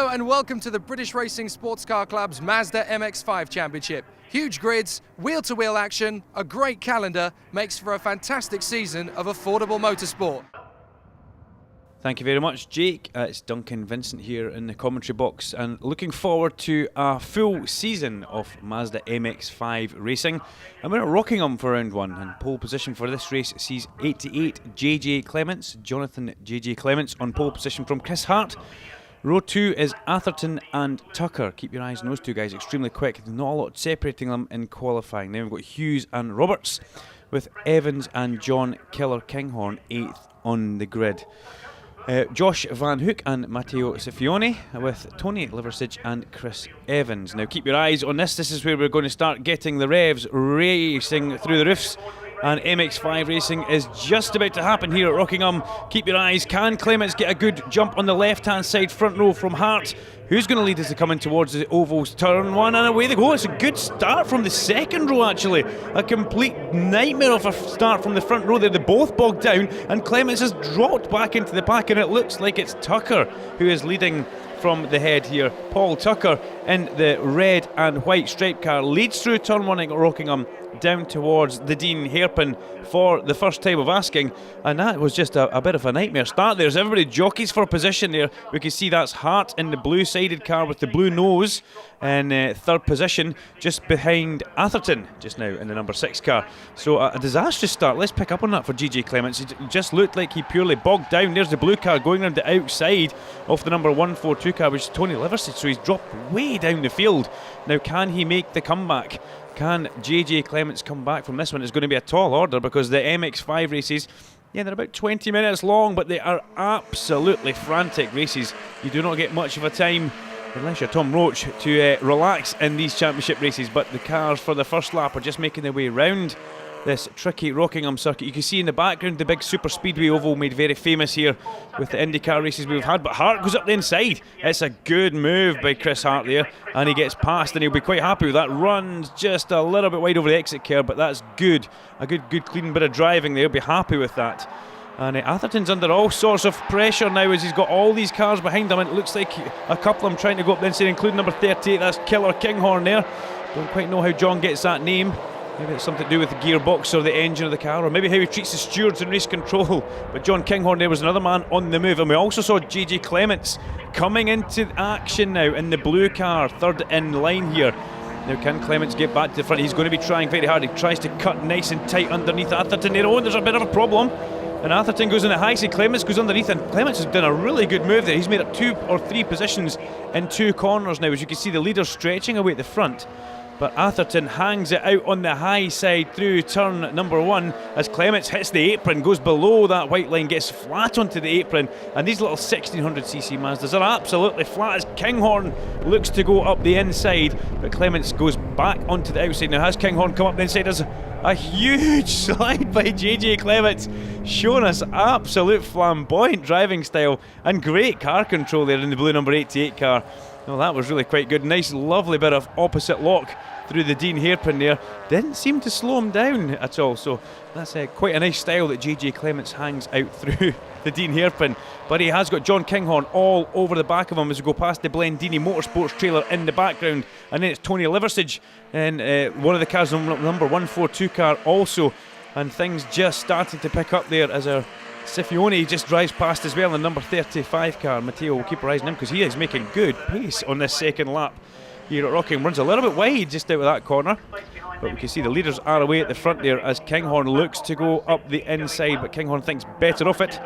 Hello and welcome to the British Racing Sports Car Club's Mazda MX-5 Championship. Huge grids, wheel-to-wheel action, a great calendar makes for a fantastic season of affordable motorsport. Thank you very much, Jake. It's Duncan Vincent here in the commentary box and looking forward to a full season of Mazda MX-5 racing. And we're at Rockingham for round one, and pole position for this race sees 88 JJ Clements, Jonathan JJ Clements on pole position from Chris Hart. Row 2 is Atherton and Tucker. Keep your eyes on those two guys, extremely quick. Not a lot separating them in qualifying. Then we've got Hughes and Roberts with Evans and John Killer Kinghorn 8th on the grid. Josh Van Hook and Matteo Scipione with Tony Liversidge and Chris Evans. Now keep your eyes on this. This is where we're going to start getting the revs racing through the roofs. And MX-5 racing is just about to happen here at Rockingham. Keep your eyes. Can Clements get a good jump on the left-hand side front row from Hart? Who's going to lead as they come in towards the ovals? Turn one, and away they go. It's a good start from the second row, actually. A complete nightmare of a start from the front row there. They both bogged down, and Clements has dropped back into the pack, and it looks like it's Tucker who is leading from the head here. Paul Tucker in the red and white striped car leads through turn one at Rockingham down towards the Dean hairpin for the first time of asking, and that was just a bit of a nightmare start there as everybody jockeys for position there. We can see that's Hart in the blue sided car with the blue nose in third position, just behind Atherton just now in the number 6 car. So a disastrous start. Let's pick up on that for JJ Clements. It just looked like he purely bogged down. There's the blue car going around the outside of the number 142 car, which is Tony Liversidge, so he's dropped way down the field. Now can he make the comeback? Can JJ Clements come back from this one? It's going to be a tall order because the MX-5 races, yeah, they're about 20 minutes long, but they are absolutely frantic races. You do not get much of a time, unless you're Tom Roach, to relax in these championship races, but the cars for the first lap are just making their way round this tricky Rockingham circuit. You can see in the background the big super speedway oval made very famous here with the IndyCar races we've had, but Hart goes up the inside. It's a good move by Chris Hart there, and he gets past, and he'll be quite happy with that. Runs just a little bit wide over the exit curve, but that's good. A good clean bit of driving there. He'll be happy with that. And Atherton's under all sorts of pressure now as he's got all these cars behind him, and it looks like a couple of them trying to go up the inside, including number 38, that's Killer Kinghorn there. Don't quite know how John gets that name. Maybe it's something to do with the gearbox or the engine of the car, or maybe how he treats the stewards in race control. But John Kinghorn there was another man on the move, and we also saw JJ Clements coming into action now in the blue car, third in line here. Now can Clements get back to the front? He's going to be trying very hard. He tries to cut nice and tight underneath Atherton there. Oh, and there's a bit of a problem. And Atherton goes in the high side, Clements goes underneath, and Clements has done a really good move there. He's made up 2 or 3 positions in 2 corners now. As you can see, the leader's stretching away at the front, but Atherton hangs it out on the high side through turn number 1 as Clements hits the apron, goes below that white line, gets flat onto the apron, and these little 1600cc Mazdas are absolutely flat as Kinghorn looks to go up the inside, but Clements goes back onto the outside. Now has Kinghorn come up the inside? There's a huge slide by JJ Clements, showing us absolute flamboyant driving style and great car control there in the blue number 88 car. Well, that was really quite good. Nice, lovely bit of opposite lock through the Dean hairpin there. Didn't seem to slow him down at all. So that's quite a nice style that JJ Clements hangs out through the Dean hairpin. But he has got John Kinghorn all over the back of him as we go past the Blendini Motorsports trailer in the background. And then it's Tony Liversidge in one of the cars, number 142 car also. And things just starting to pick up there as our Scipione just drives past as well in the number 35 car. Matteo will keep our eyes on him because he is making good pace on this second lap here at Rockingham. Runs a little bit wide just out of that corner, but we can see the leaders are away at the front there as Kinghorn looks to go up the inside, but Kinghorn thinks better of it.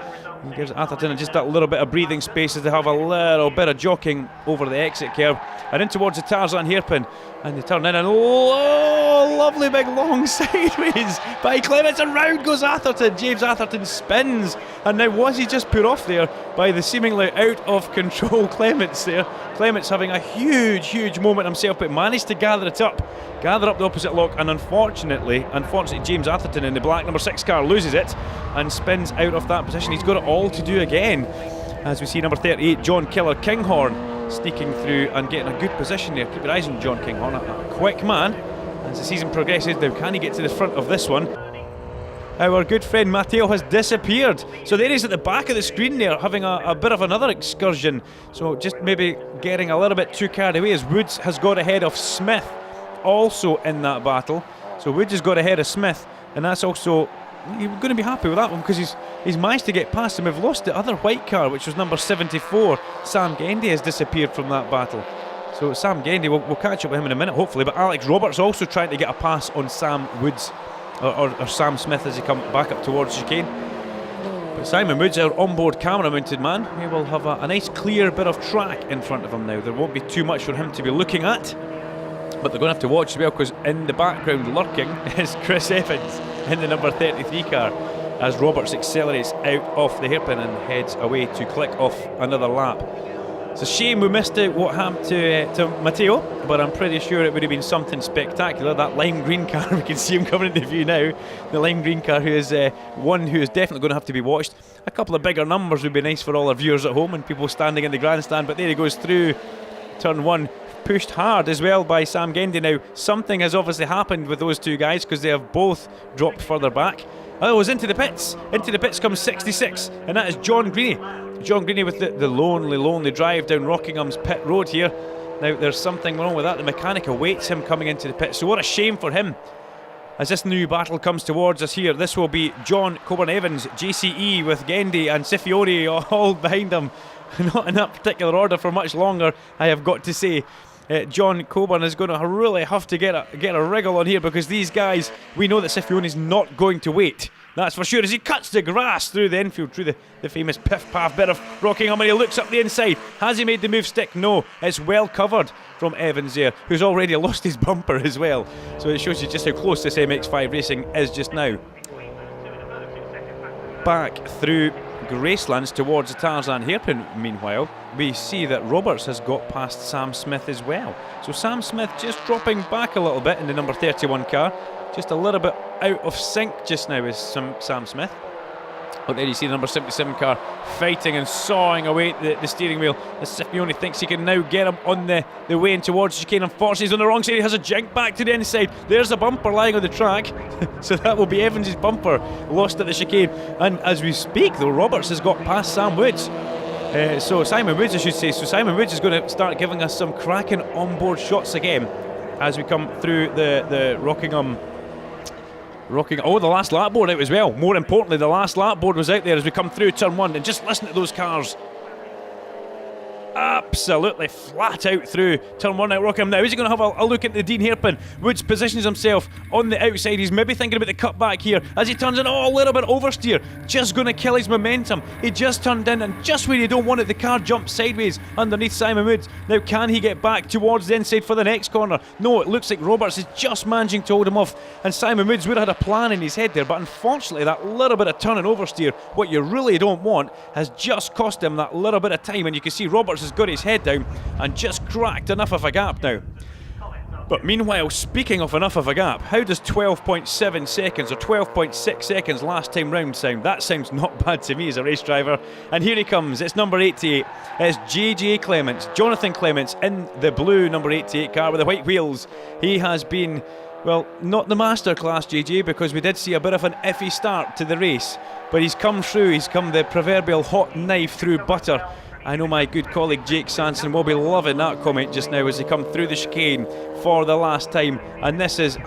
He gives Atherton just that little bit of breathing space as they have a little bit of jockeying over the exit curve and in towards the Tarzan hairpin, and they turn in and oh, lovely big long sideways by Clements, and round goes Atherton. James Atherton spins, and now was he just put off there by the seemingly out of control Clements there. Clements having a huge moment himself, but managed to gather up the opposite lock, and unfortunately James Atherton in the black number 6 car loses it and spins out of that position. He's got it all to do again as we see number 38 John Killer Kinghorn sneaking through and getting a good position there. Keep your eyes on John Kinghorn, a quick man as the season progresses. Now can he get to the front of this one? Our good friend Matteo has disappeared. So there he is at the back of the screen there, having a bit of another excursion. So just maybe getting a little bit too carried away as Woods has got ahead of Smith also in that battle. So Woods has got ahead of Smith, and that's also, you're going to be happy with that one because he's managed to get past him. We've lost the other white car, which was number 74. Sam Gendy has disappeared from that battle. So Sam Gendy, we'll catch up with him in a minute hopefully, but Alex Roberts also trying to get a pass on Sam Woods, or Sam Smith as he comes back up towards chicane. But Simon Woods, our onboard camera mounted man, he will have a nice clear bit of track in front of him now. There won't be too much for him to be looking at, but they're going to have to watch as well, because in the background lurking is Chris Evans in the number 33 car as Roberts accelerates out off the hairpin and heads away to click off another lap. It's a shame we missed out what happened to Matteo, but I'm pretty sure it would have been something spectacular. That lime green car, we can see him coming into view now. The lime green car, who is one who is definitely going to have to be watched. A couple of bigger numbers would be nice for all our viewers at home and people standing in the grandstand, but there he goes through turn one. Pushed hard as well by Sam Gendy. Now, something has obviously happened with those two guys because they have both dropped further back. Oh, it was into the pits. Into the pits comes 66, and that is John Greeny. John Greeny with the lonely drive down Rockingham's pit road here. Now, there's something wrong with that. The mechanic awaits him coming into the pit, so what a shame for him. As this new battle comes towards us here, this will be John Coburn-Evans, JCE with Gendy and Scipione all behind him. Not in that particular order for much longer, I have got to say. John Coburn is going to really have to get a wriggle on here, because these guys, we know that Scipione not going to wait. That's for sure, as he cuts the grass through the infield, through the famous piff-paff bit of Rockingham, and he looks up the inside. Has he made the move stick? No, it's well covered from Evans there, who's already lost his bumper as well. So it shows you just how close this MX-5 racing is just now. Back through Gracelands towards the Tarzan hairpin, meanwhile, we see that Roberts has got past Sam Smith as well. So Sam Smith just dropping back a little bit in the number 31 car. Just a little bit out of sync just now is Sam Smith. But there you see the number 77 car fighting and sawing away the steering wheel. As Scipione thinks he can now get him on the way in towards chicane. Unfortunately, he's on the wrong side. He has a jink back to the inside. There's a bumper lying on the track. So that will be Evans' bumper lost at the chicane. And as we speak, though, Roberts has got past Sam Woods. So Simon Woods, I should say. So Simon Woods is going to start giving us some cracking onboard shots again as we come through the Rockingham. Oh, the last lap board out as well. More importantly, the last lap board was out there as we come through turn one, and just listen to those cars. Absolutely flat out through turn one at Rockingham. Now, is he going to have a look at the Dean hairpin? Woods positions himself on the outside. He's maybe thinking about the cutback here as he turns in. Oh, a little bit oversteer. Just going to kill his momentum. He just turned in, and just when you don't want it, the car jumps sideways underneath Simon Woods. Now, can he get back towards the inside for the next corner? No, it looks like Roberts is just managing to hold him off, and Simon Woods would have had a plan in his head there, but unfortunately, that little bit of turn and oversteer, what you really don't want, has just cost him that little bit of time, and you can see Roberts has got his head down and just cracked enough of a gap now. But meanwhile, speaking of enough of a gap, how does 12.7 seconds or 12.6 seconds last time round sound? That sounds not bad to me as a race driver. And here he comes, it's number 88. It's JJ Clements, Jonathan Clements, in the blue number 88 car with the white wheels. He has been, well, not the masterclass JJ, because we did see a bit of an iffy start to the race, but he's come through, he's come the proverbial hot knife through butter. I know my good colleague Jake Sanson will be loving that comment just now as they come through the chicane for the last time, and this is a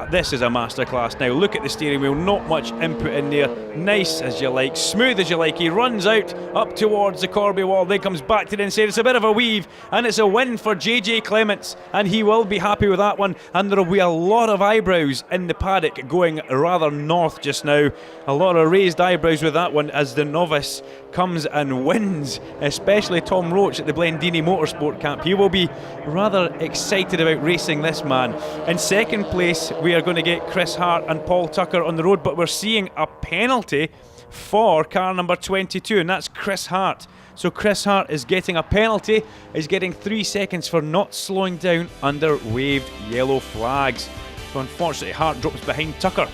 masterclass. Now look at the steering wheel, not much input in there, nice as you like, smooth as you like. He runs out up towards the Corby wall, then comes back to the inside. It's a bit of a weave, and it's a win for JJ Clements, and he will be happy with that one. And there will be a lot of eyebrows in the paddock going rather north just now, a lot of raised eyebrows with that one as the novice comes and wins, especially Tom Roach at the Blendini Motorsport Camp. He will be rather excited about racing this man. In second place, we are going to get Chris Hart and Paul Tucker on the road, but we're seeing a penalty for car number 22, and that's Chris Hart. So Chris Hart is getting a penalty, is getting 3 seconds for not slowing down under waved yellow flags. So unfortunately, Hart drops behind Tucker.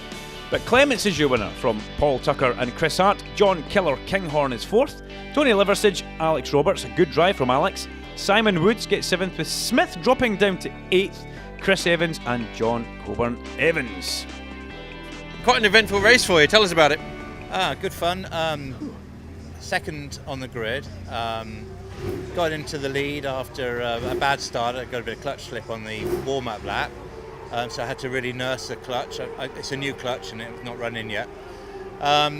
But Clements is your winner from Paul Tucker and Chris Hart. John Killer Kinghorn is fourth. Tony Liversidge, Alex Roberts, a good drive from Alex. Simon Woods gets seventh, with Smith dropping down to eighth. Chris Evans and John Coburn-Evans. Quite an eventful race for you. Tell us about it. Good fun. Second on the grid. got into the lead after a bad start. I got a bit of clutch slip on the warm-up lap, so I had to really nurse the clutch. It's a new clutch and it's not running yet.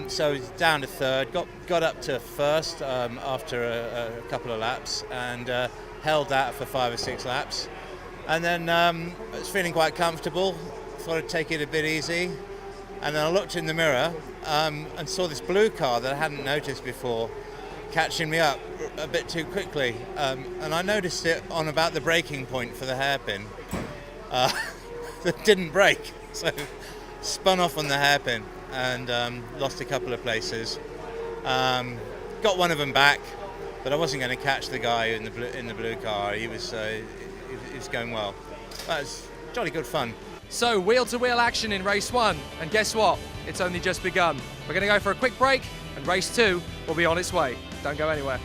So down to third, got up to first after a couple of laps, and held that for 5 or 6 laps. And then I was feeling quite comfortable, thought I'd take it a bit easy. And then I looked in the mirror and saw this blue car that I hadn't noticed before catching me up a bit too quickly. And I noticed it on about the braking point for the hairpin that didn't brake. So spun off on the hairpin and lost a couple of places. Got one of them back, but I wasn't going to catch the guy in the blue car. He was going well. That was jolly good fun. So wheel-to-wheel action in race 1, and guess what? It's only just begun. We're going to go for a quick break, and race 2 will be on its way. Don't go anywhere.